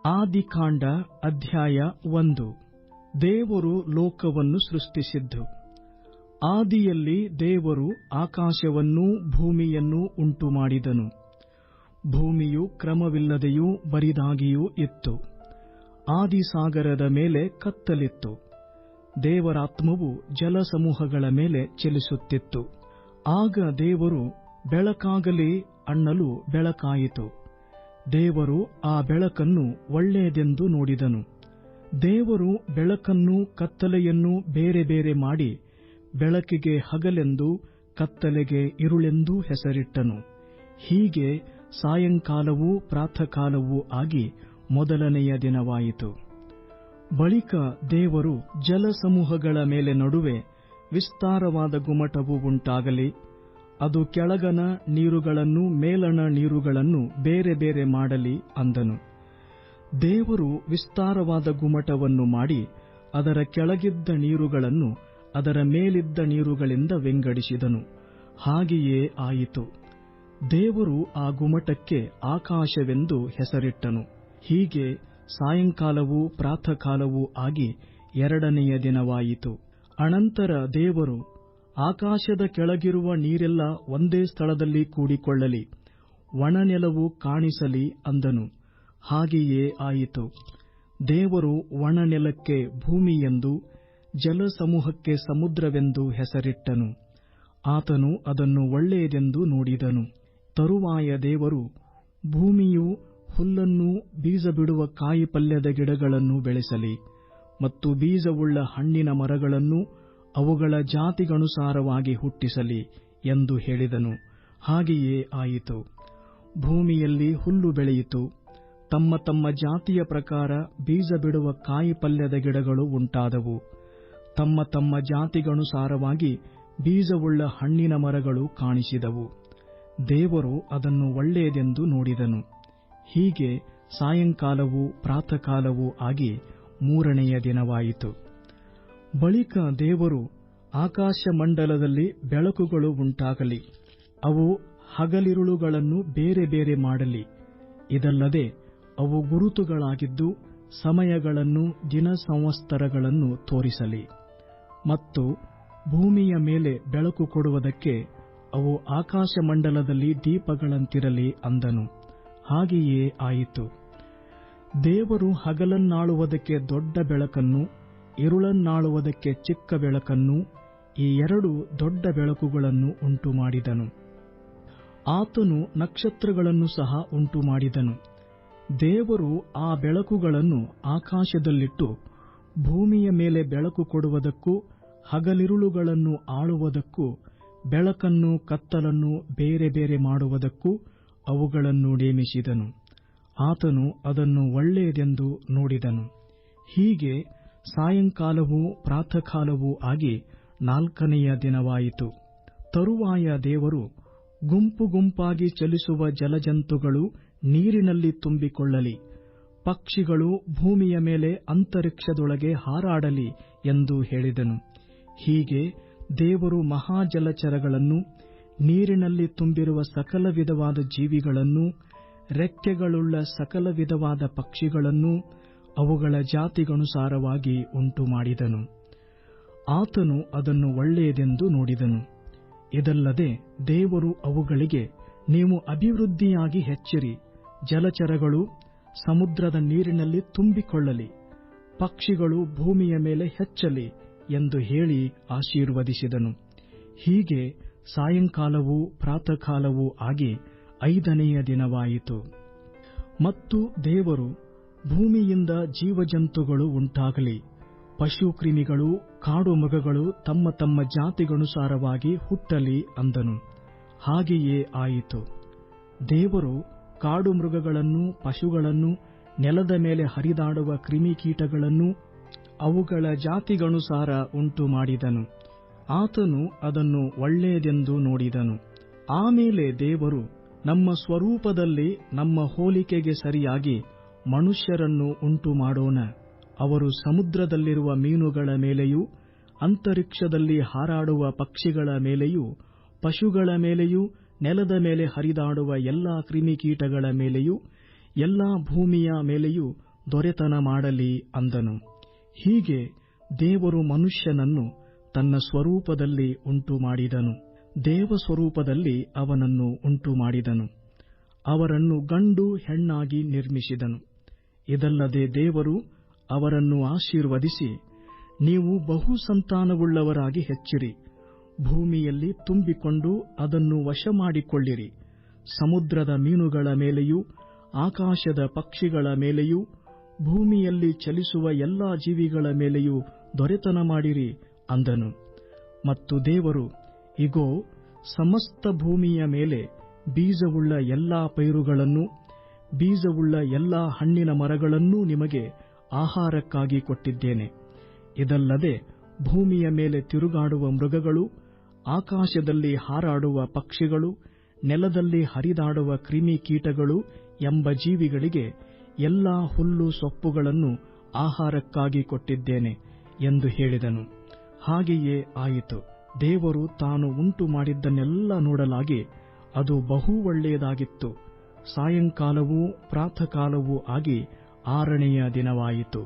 ಆದಿಕಾಂಡ ಅಧ್ಯಾಯ 1. ದೇವರು ಲೋಕವನ್ನು ಸೃಷ್ಟಿಸಿದ್ದು. ಆದಿಯಲ್ಲಿ ದೇವರು ಆಕಾಶವನ್ನೂ ಭೂಮಿಯನ್ನೂ ಉಂಟುಮಾಡಿದನು. ಭೂಮಿಯು ಕ್ರಮವಿಲ್ಲದೆಯೂ ಬರಿದಾಗಿಯೂ ಇತ್ತು. ಆದಿಸಾಗರದ ಮೇಲೆ ಕತ್ತಲಿತ್ತು. ದೇವರಾತ್ಮವು ಜಲಸಮೂಹಗಳ ಮೇಲೆ ಚಲಿಸುತ್ತಿತ್ತು. ಆಗ ದೇವರು ಬೆಳಕಾಗಲಿ ಅನ್ನಲು ಬೆಳಕಾಯಿತು. ದೇವರು ಆ ಬೆಳಕನ್ನು ಒಳ್ಳೆಯದೆಂದು ನೋಡಿದನು. ದೇವರು ಬೆಳಕನ್ನೂ ಕತ್ತಲೆಯನ್ನೂ ಬೇರೆ ಬೇರೆ ಮಾಡಿ ಬೆಳಕಿಗೆ ಹಗಲೆಂದೂ ಕತ್ತಲೆಗೆ ಇರುಳೆಂದೂ ಹೆಸರಿಟ್ಟನು. ಹೀಗೆ ಸಾಯಂಕಾಲವೂ ಪ್ರಾತಃಕಾಲವೂ ಆಗಿ ಮೊದಲನೆಯ ದಿನವಾಯಿತು. ಬಳಿಕ ದೇವರು ಜಲಸಮೂಹಗಳ ಮೇಲೆ ನಡುವೆ ವಿಸ್ತಾರವಾದ ಗುಮ್ಮಟವು ಉಂಟಾಗಲಿ, ಅದು ಕೆಳಗಣ ನೀರುಗಳನ್ನು ಮೇಲಣ ನೀರುಗಳನ್ನು ಬೇರೆ ಬೇರೆ ಮಾಡಲಿ ಅಂದನು. ದೇವರು ವಿಸ್ತಾರವಾದ ಗುಮ್ಮಟವನ್ನು ಮಾಡಿ ಅದರ ಕೆಳಗಿದ್ದ ನೀರುಗಳನ್ನು ಅದರ ಮೇಲಿದ್ದ ನೀರುಗಳಿಂದ ವಿಂಗಡಿಸಿದನು. ಹಾಗೆಯೇ ಆಯಿತು. ದೇವರು ಆ ಗುಮ್ಮಟಕ್ಕೆ ಆಕಾಶವೆಂದು ಹೆಸರಿಟ್ಟನು. ಹೀಗೆ ಸಾಯಂಕಾಲವೂ ಪ್ರಾತಃಕಾಲವೂ ಆಗಿ ಎರಡನೆಯ ದಿನವಾಯಿತು. ಅನಂತರ ದೇವರು ಆಕಾಶದ ಕೆಳಗಿರುವ ನೀರೆಲ್ಲ ಒಂದೇ ಸ್ಥಳದಲ್ಲಿ ಕೂಡಿಕೊಳ್ಳಲಿ, ಒಣನೆಲವು ಕಾಣಿಸಲಿ ಅಂದನು. ಹಾಗೆಯೇ ಆಯಿತು. ದೇವರು ಒಣನೆಲಕ್ಕೆ ಭೂಮಿಯೆಂದೂ ಜಲಸಮೂಹಕ್ಕೆ ಸಮುದ್ರವೆಂದೂ ಹೆಸರಿಟ್ಟನು. ಆತನು ಅದನ್ನು ಒಳ್ಳೆಯದೆಂದು ನೋಡಿದನು. ತರುವಾಯ ದೇವರು ಭೂಮಿಯು ಹುಲ್ಲನ್ನೂ ಬೀಜ ಬಿಡುವ ಕಾಯಿಪಲ್ಯದ ಗಿಡಗಳನ್ನು ಬೆಳೆಸಲಿ ಮತ್ತು ಬೀಜವುಳ್ಳ ಹಣ್ಣಿನ ಮರಗಳನ್ನೂ ಅವುಗಳ ಜಾತಿಗನುಸಾರವಾಗಿ ಹುಟ್ಟಿಸಲಿ ಎಂದು ಹೇಳಿದನು. ಹಾಗೆಯೇ ಆಯಿತು. ಭೂಮಿಯಲ್ಲಿ ಹುಲ್ಲು ಬೆಳೆಯಿತು. ತಮ್ಮ ತಮ್ಮ ಜಾತಿಯ ಪ್ರಕಾರ ಬೀಜ ಬಿಡುವ ಕಾಯಿಪಲ್ಯದ ಗಿಡಗಳು ಉಂಟಾದವು. ತಮ್ಮ ತಮ್ಮ ಜಾತಿಗನುಸಾರವಾಗಿ ಬೀಜವುಳ್ಳ ಹಣ್ಣಿನ ಮರಗಳು ಕಾಣಿಸಿದವು. ದೇವರು ಅದನ್ನು ಒಳ್ಳೆಯದೆಂದು ನೋಡಿದನು. ಹೀಗೆ ಸಾಯಂಕಾಲವೂ ಪ್ರಾತಃಕಾಲವೂ ಆಗಿ ಮೂರನೆಯ ದಿನವಾಯಿತು. ಬಳಿಕ ದೇವರು ಆಕಾಶಮಂಡಲದಲ್ಲಿ ಬೆಳಕುಗಳು ಉಂಟಾಗಲಿ, ಅವು ಹಗಲಿರುಳುಗಳನ್ನು ಬೇರೆ ಬೇರೆ ಮಾಡಲಿ. ಇದಲ್ಲದೆ ಅವು ಗುರುತುಗಳಾಗಿದ್ದು ಸಮಯಗಳನ್ನು ದಿನ ಸಂವತ್ಸರಗಳನ್ನು ತೋರಿಸಲಿ. ಮತ್ತು ಭೂಮಿಯ ಮೇಲೆ ಬೆಳಕು ಕೊಡುವುದಕ್ಕೆ ಅವು ಆಕಾಶಮಂಡಲದಲ್ಲಿ ದೀಪಗಳಂತಿರಲಿ ಅಂದನು. ಹಾಗೆಯೇ ಆಯಿತು. ದೇವರು ಹಗಲನ್ನಾಳುವುದಕ್ಕೆ ದೊಡ್ಡ ಬೆಳಕನ್ನು, ಇರುಳನ್ನಾಳುವುದಕ್ಕೆ ಚಿಕ್ಕ ಬೆಳಕನ್ನು, ಈ ಎರಡು ದೊಡ್ಡ ಬೆಳಕುಗಳನ್ನು ಉಂಟುಮಾಡಿದನು. ಆತನು ನಕ್ಷತ್ರಗಳನ್ನು ಸಹ ಉಂಟುಮಾಡಿದನು. ದೇವರು ಆ ಬೆಳಕುಗಳನ್ನು ಆಕಾಶದಲ್ಲಿಟ್ಟು ಭೂಮಿಯ ಮೇಲೆ ಬೆಳಕು ಕೊಡುವುದಕ್ಕೂ ಹಗಲಿರುಳುಗಳನ್ನು ಆಳುವುದಕ್ಕೂ ಬೆಳಕನ್ನು ಕತ್ತಲನ್ನು ಬೇರೆ ಬೇರೆ ಮಾಡುವುದಕ್ಕೂ ಅವುಗಳನ್ನು ನೇಮಿಸಿದನು. ಆತನು ಅದನ್ನು ಒಳ್ಳೆಯದೆಂದು ನೋಡಿದನು. ಹೀಗೆ ಸಾಯಂಕಾಲವೂ ಪ್ರಾತಃಕಾಲವೂ ಆಗಿ ನಾಲ್ಕನೆಯ ದಿನವಾಯಿತು. ತರುವಾಯ ದೇವರು ಗುಂಪು ಗುಂಪಾಗಿ ಚಲಿಸುವ ಜಲಜಂತುಗಳು ನೀರಿನಲ್ಲಿ ತುಂಬಿಕೊಳ್ಳಲಿ, ಪಕ್ಷಿಗಳು ಭೂಮಿಯ ಮೇಲೆ ಅಂತರಿಕ್ಷದೊಳಗೆ ಹಾರಾಡಲಿ ಎಂದು ಹೇಳಿದನು. ಹೀಗೆ ದೇವರು ಮಹಾಜಲಚರಗಳನ್ನು, ನೀರಿನಲ್ಲಿ ತುಂಬಿರುವ ಸಕಲ ವಿಧವಾದ ಜೀವಿಗಳನ್ನೂ, ರೆಕ್ಕೆಗಳುಳ್ಳ ಸಕಲ ವಿಧವಾದ ಪಕ್ಷಿಗಳನ್ನೂ ಅವುಗಳ ಜಾತಿಗನುಸಾರವಾಗಿ ಉಂಟುಮಾಡಿದನು. ಆತನು ಅದನ್ನು ಒಳ್ಳೆಯದೆಂದು ನೋಡಿದನು. ಇದಲ್ಲದೆ ದೇವರು ಅವುಗಳಿಗೆ, ನೀವು ಅಭಿವೃದ್ಧಿಯಾಗಿ ಹೆಚ್ಚಿರಿ, ಜಲಚರಗಳು ಸಮುದ್ರದ ನೀರಿನಲ್ಲಿ ತುಂಬಿಕೊಳ್ಳಲಿ, ಪಕ್ಷಿಗಳು ಭೂಮಿಯ ಮೇಲೆ ಹೆಚ್ಚಲಿ ಎಂದು ಹೇಳಿ ಆಶೀರ್ವದಿಸಿದನು. ಹೀಗೆ ಸಾಯಂಕಾಲವೂ ಪ್ರಾತಃಕಾಲವೂ ಆಗಿ ಐದನೆಯ ದಿನವಾಯಿತು. ಮತ್ತು ದೇವರು ಭೂಮಿಯಿಂದ ಜೀವಜಂತುಗಳು ಉಂಟಾಗಲಿ, ಪಶುಕ್ರಿಮಿಗಳು ಕಾಡು ಮೃಗಗಳು ತಮ್ಮ ತಮ್ಮ ಜಾತಿಗನುಸಾರವಾಗಿ ಹುಟ್ಟಲಿ ಅಂದನು. ಹಾಗೆಯೇ ಆಯಿತು. ದೇವರು ಕಾಡು ಮೃಗಗಳನ್ನೂ ಪಶುಗಳನ್ನೂ ನೆಲದ ಮೇಲೆ ಹರಿದಾಡುವ ಕ್ರಿಮಿಕೀಟಗಳನ್ನೂ ಅವುಗಳ ಜಾತಿಗನುಸಾರ ಉಂಟು ಮಾಡಿದನು. ಆತನು ಅದನ್ನು ಒಳ್ಳೆಯದೆಂದು ನೋಡಿದನು. ಆಮೇಲೆ ದೇವರು, ನಮ್ಮ ಸ್ವರೂಪದಲ್ಲಿ ನಮ್ಮ ಹೋಲಿಕೆಗೆ ಸರಿಯಾಗಿ ಮನುಷ್ಯರನ್ನು ಉಂಟು ಮಾಡೋಣ, ಅವರು ಸಮುದ್ರದಲ್ಲಿರುವ ಮೀನುಗಳ ಮೇಲೆಯೂ ಅಂತರಿಕ್ಷದಲ್ಲಿ ಹಾರಾಡುವ ಪಕ್ಷಿಗಳ ಮೇಲೆಯೂ ಪಶುಗಳ ಮೇಲೆಯೂ ನೆಲದ ಮೇಲೆ ಹರಿದಾಡುವ ಎಲ್ಲಾ ಕ್ರಿಮಿಕೀಟಗಳ ಮೇಲೆಯೂ ಎಲ್ಲಾ ಭೂಮಿಯ ಮೇಲೆಯೂ ದೊರೆತನ ಮಾಡಲಿ ಅಂದನು. ಹೀಗೆ ದೇವರು ಮನುಷ್ಯನನ್ನು ತನ್ನ ಸ್ವರೂಪದಲ್ಲಿ ಉಂಟುಮಾಡಿದನು. ದೇವಸ್ವರೂಪದಲ್ಲಿ ಅವನನ್ನು ಉಂಟುಮಾಡಿದನು. ಅವರನ್ನು ಗಂಡು ಹೆಣ್ಣಾಗಿ ನಿರ್ಮಿಸಿದನು. ಇದಲ್ಲದೆ ದೇವರು ಅವರನ್ನು ಆಶೀರ್ವದಿಸಿ, ನೀವು ಬಹು ಸಂತಾನವುಳ್ಳವರಾಗಿ ಹೆಚ್ಚಿರಿ, ಭೂಮಿಯಲ್ಲಿ ತುಂಬಿಕೊಂಡು ಅದನ್ನು ವಶಮಾಡಿಕೊಳ್ಳಿರಿ, ಸಮುದ್ರದ ಮೀನುಗಳ ಮೇಲೆಯೂ ಆಕಾಶದ ಪಕ್ಷಿಗಳ ಮೇಲೆಯೂ ಭೂಮಿಯಲ್ಲಿ ಚಲಿಸುವ ಎಲ್ಲಾ ಜೀವಿಗಳ ಮೇಲೆಯೂ ದೊರೆತನ ಮಾಡಿರಿ ಅಂದನು. ಮತ್ತು ದೇವರು, ಇಗೋ, ಸಮಸ್ತ ಭೂಮಿಯ ಮೇಲೆ ಬೀಜವುಳ್ಳ ಎಲ್ಲಾ ಪೈರುಗಳನ್ನೂ ಬೀಜವುಳ್ಳ ಎಲ್ಲಾ ಹಣ್ಣಿನ ಮರಗಳನ್ನೂ ನಿಮಗೆ ಆಹಾರಕ್ಕಾಗಿ ಕೊಟ್ಟಿದ್ದೇನೆ. ಇದಲ್ಲದೆ ಭೂಮಿಯ ಮೇಲೆ ತಿರುಗಾಡುವ ಮೃಗಗಳು, ಆಕಾಶದಲ್ಲಿ ಹಾರಾಡುವ ಪಕ್ಷಿಗಳು, ನೆಲದಲ್ಲಿ ಹರಿದಾಡುವ ಕ್ರಿಮಿಕೀಟಗಳು ಎಂಬ ಜೀವಿಗಳಿಗೆ ಎಲ್ಲಾ ಹುಲ್ಲು ಸೊಪ್ಪುಗಳನ್ನು ಆಹಾರಕ್ಕಾಗಿ ಕೊಟ್ಟಿದ್ದೇನೆ ಎಂದು ಹೇಳಿದನು. ಹಾಗೆಯೇ ಆಯಿತು. ದೇವರು ತಾನು ಉಂಟು ಮಾಡಿದ್ದನ್ನೆಲ್ಲ ನೋಡಲಾಗಿ ಅದು ಬಹು ಒಳ್ಳೆಯದಾಗಿತ್ತು. ಸಾಯಂಕಾಲವೂ ಪ್ರಾತಃಕಾಲವೂ ಆಗಿ 6ನೆಯ ದಿನವಾಯಿತು.